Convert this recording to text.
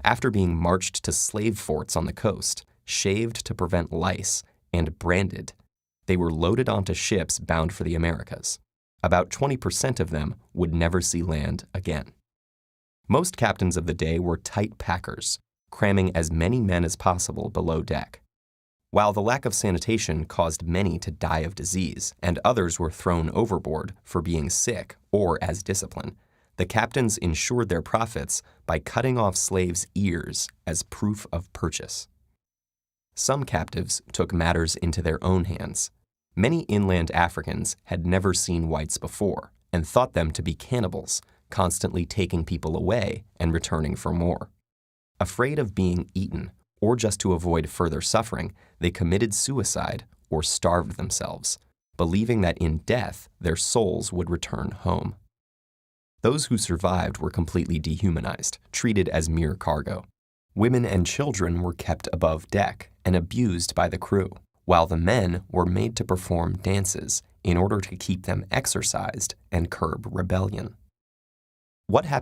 After being marched to slave forts on the coast, shaved to prevent lice, and branded, they were loaded onto ships bound for the Americas. About 20% of them would never see land again. Most captains of the day were tight packers, cramming as many men as possible below deck. While the lack of sanitation caused many to die of disease and others were thrown overboard for being sick or as discipline, the captains ensured their profits by cutting off slaves' ears as proof of purchase. Some captives took matters into their own hands. Many inland Africans had never seen whites before and thought them to be cannibals, constantly taking people away and returning for more. Afraid of being eaten, or just to avoid further suffering, they committed suicide or starved themselves, believing that in death their souls would return home. Those who survived were completely dehumanized, treated as mere cargo. Women and children were kept above deck and abused by the crew, while the men were made to perform dances in order to keep them exercised and curb rebellion. What happened